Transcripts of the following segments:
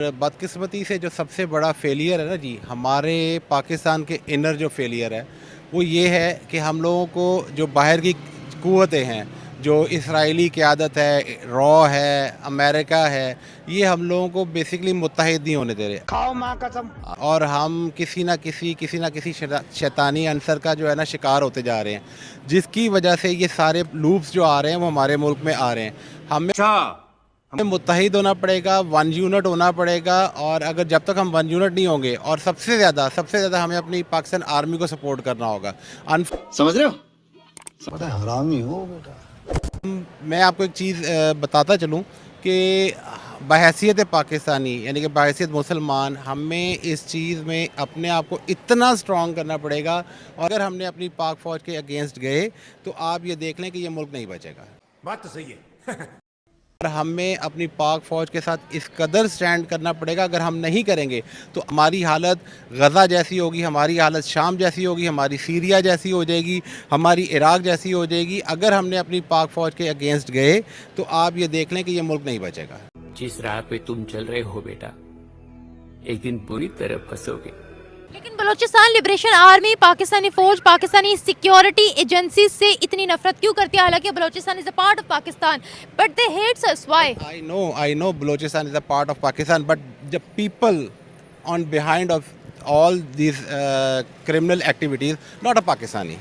बदकिस्मती से जो सबसे बड़ा फेलियर है ना जी, हमारे पाकिस्तान के इनर जो फेलियर है वो ये है कि हम लोगों को जो बाहर की क़ुव्वतें हैं, जो इसराइली क़यादत है, रॉ है, अमेरिका है, ये हम लोगों को बेसिकली मुत्तहिद नहीं होने दे रहे। खाओ माँ कसम। और हम किसी ना किसी शैतानी अंसर का जो है ना शिकार होते जा रहे हैं, जिसकी वजह से ये सारे लूप्स जो आ रहे हैं वो हमारे मुल्क में आ रहे हैं। हमें मुत्तहिद होना पड़ेगा, वन यूनिट होना पड़ेगा। और अगर जब तक हम वन यूनिट नहीं होंगे, और सबसे ज़्यादा हमें अपनी पाकिस्तान आर्मी को सपोर्ट करना होगा। समझ रहे हो? बड़ा हरामी हो बेटा। मैं आपको एक चीज़ बताता चलूँ कि बहैसियत पाकिस्तानी यानी कि बहैसियत मुसलमान, हमें इस चीज़ में अपने आप को इतना स्ट्रॉन्ग करना पड़ेगा। और अगर हमने अपनी पाक फ़ौज के अगेंस्ट गए तो आप ये देख लें कि ये मुल्क नहीं बचेगा। बात तो सही है। और हमें अपनी पाक फ़ौज के साथ इस कदर स्टैंड करना पड़ेगा। अगर हम नहीं करेंगे तो हमारी हालत गज़ा जैसी होगी, हमारी हालत शाम जैसी होगी, हमारी सीरिया जैसी हो जाएगी, हमारी इराक़ जैसी हो जाएगी। अगर हमने अपनी पाक फ़ौज के अगेंस्ट गए तो आप ये देख लें कि ये मुल्क नहीं बचेगा। जिस राह पे तुम चल रहे हो बेटा, एक दिन बुरी तरह फंसोगे। लेकिन बलोचिस्तान लिबरेशन आर्मी, पाकिस्तानी फौज, पाकिस्तानी सिक्योरिटी एजेंसी से इतनी नफरत क्यों करती है? हालांकि Balochistan is a part of Pakistan, but they hates us. Why? I know Balochistan is a part of Pakistan, but the people on behind of all these criminal activities, not a Pakistani.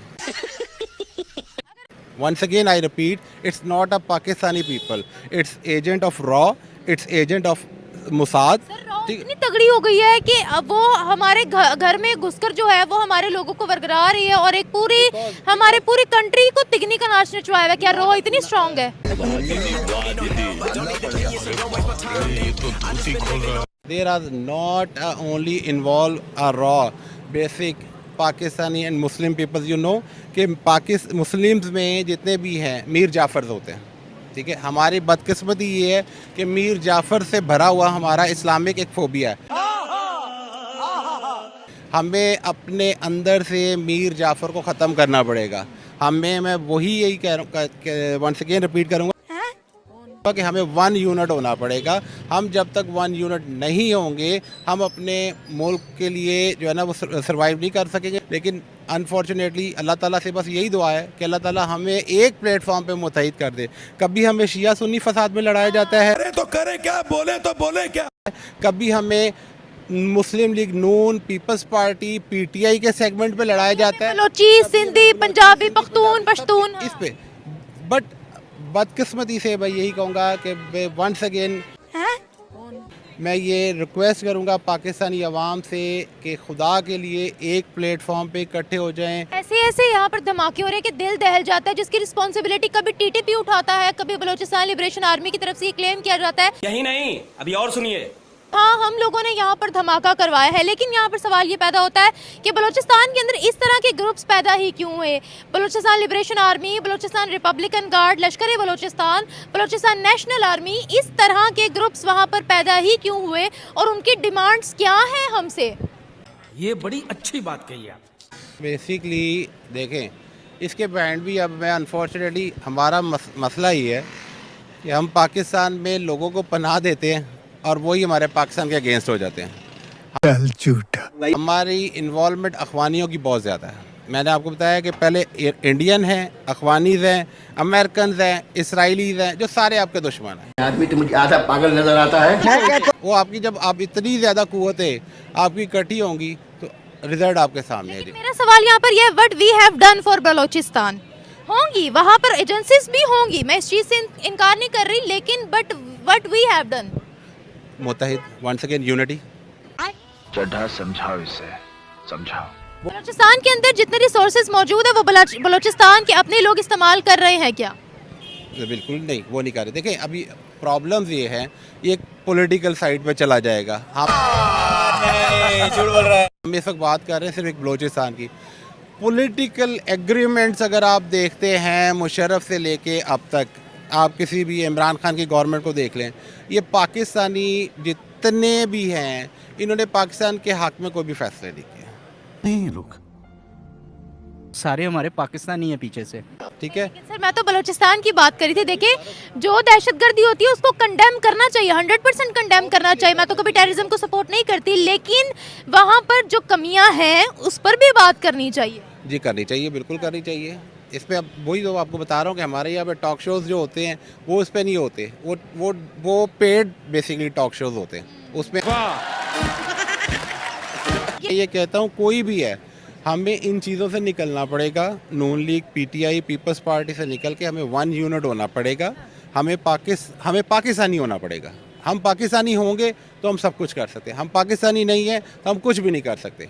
Once again, I repeat, it's not a Pakistani people. It's agent of RAW, it's agent of Mossad. इतनी तगड़ी हो गई है कि अब वो हमारे घर में घुसकर जो है वो हमारे लोगों को वरगला रही है और एक हमारे पूरी कंट्री को तिगनी का नाच नचवाया हुआ है। क्या रॉ इतनी स्ट्रांग है? There are not only involved a raw basic Pakistani and Muslim peoples, you know कि मुस्लिम्स में जितने भी हैं मीर जाफ़र होते हैं, ठीक है। हमारी बदकिस्मती ये है कि मीर जाफ़र से भरा हुआ हमारा इस्लामिक एक फोबिया है। हमें अपने अंदर से मीर जाफ़र को ख़त्म करना पड़ेगा। मैं वही यही कह रहा हूँ, वंस अगेन रिपीट करूँगा कि हमें वन यूनिट होना पड़ेगा। हम जब तक वन यूनिट नहीं होंगे हम अपने मुल्क के लिए जो है ना वो सर्वाइव नहीं कर सकेंगे। लेकिन अनफॉर्चुनेटली अल्लाह ताला से बस यही दुआ है कि अल्लाह ताला हमें एक प्लेटफॉर्म पे मुत्तहिद कर दे। कभी हमें शिया सुन्नी फसाद में लड़ाया जाता है, अरे तो करें क्या, बोले क्या। कभी हमें मुस्लिम लीग नून, पीपल्स पार्टी, पीटीआई के सेगमेंट पे लड़ाया जाता है, बलोची, सिंधी, पंजाबी, पख्तून इस पे। बट बदकिस्मती से मैं यही कहूँगा कि वंस अगेन मैं ये रिक्वेस्ट करूँगा पाकिस्तानी अवाम से कि खुदा के लिए एक प्लेटफॉर्म पे इकट्ठे हो जाएं। ऐसे यहाँ पर धमाके हो रहे हैं कि दिल दहल जाता है, जिसकी रिस्पॉन्सिबिलिटी कभी टीटीपी उठाता है, कभी बलोचिस्तान लिबरेशन आर्मी की तरफ से ये क्लेम किया जाता है। यही नहीं, अभी और सुनिए। हाँ, हम लोगों ने यहाँ पर धमाका करवाया है, लेकिन यहाँ पर सवाल ये पैदा होता है कि बलूचिस्तान के अंदर इस तरह के ग्रुप्स पैदा ही क्यों हुए? Balochistan liberation army, Balochistan Republican guard, लश्कर बलूचिस्तान, बलूचिस्तान नेशनल आर्मी, इस तरह के ग्रुप्स वहाँ पर पैदा ही क्यों हुए और उनकी डिमांड्स क्या हैं हमसे? ये बड़ी अच्छी बात कही आप। बेसिकली देखें, इसके बैंड भी अब मैं अनफॉर्चुनेटली हमारा मसला ही है कि हम पाकिस्तान में लोगों को पनाह देते हैं और वही हमारे पाकिस्तान के अगेंस्ट हो जाते हैं। झूठा। हमारी इन्वॉल्वमेंट अखवानियों की बहुत ज़्यादा है। मैंने आपको बताया कि पहले इंडियन हैं, अखवानीज़ हैं, अमेरिकन हैं, इसराइलीज़ हैं, जो सारे आपके दुश्मन हैं। आदमी तो मुझे आधा पागल नजर आता है। वो आपकी जब आप इतनी ज़्यादा कुव्वतें आपकी इकट्ठी होंगी तो रिजल्ट आपके सामने है। मेरा सवाल यहाँ पर यह, what we have done for Balochistan. होंगी वहाँ पर एजेंसीज भी होंगी, मैं इस चीज़ से इनकार नहीं कर रही, लेकिन but what we have done. मुत्तहिद, वंस अगेन यूनिटी। चढ़ा समझाओ इसे, समझाओ। बलूचिस्तान के अंदर जितने रिसोर्सेज मौजूद है वो बलूचिस्तान के अपने लोग इस्तेमाल कर रहे हैं क्या? बिल्कुल नहीं, वो नहीं कर रहे। देखें, अभी प्रॉब्लम्स ये हैं, ये पॉलिटिकल साइड पे चला जाएगा। हम इस वक्त बात कर रहे हैं सिर्फ एक बलूचिस्तान की। पॉलिटिकल एग्रीमेंट्स अगर आप देखते हैं मुशर्रफ से लेके अब तक, आप किसी भी इमरान खान की गवर्नमेंट को देख लें, ये पाकिस्तानी जितने भी हैं इन्होंने पाकिस्तान के हक में कोई भी फैसले नहीं किया। नहीं, लोग सारे हमारे पाकिस्तानी हैं पीछे से। ठीक है, लेकिन सर मैं तो बलूचिस्तान की बात करी थी। देखिए जो दहशतगर्दी होती है उसको कंडेम करना चाहिए, 100% कंडेम करना चाहिए। मैं तो कभी टेररिज्म को सपोर्ट नहीं करती, लेकिन वहाँ पर जो कमियाँ हैं उस पर भी बात करनी चाहिए। जी करनी चाहिए, बिल्कुल करनी चाहिए। इस पे अब वही तो आपको बता रहा हूँ कि हमारे यहाँ पे टॉक शोज़ जो होते हैं वो इस पे नहीं होते, वो पेड बेसिकली टॉक शोज़ होते हैं। उसमें ये कहता हूँ कोई भी है, हमें इन चीज़ों से निकलना पड़ेगा। नून लीग, पीटीआई, पीपल्स पार्टी से निकल के हमें वन यूनिट होना पड़ेगा। हमें पाकिस्तानी होना पड़ेगा। हम पाकिस्तानी होंगे तो हम सब कुछ कर सकते हैं। हम पाकिस्तानी नहीं हैं तो हम कुछ भी नहीं कर सकते।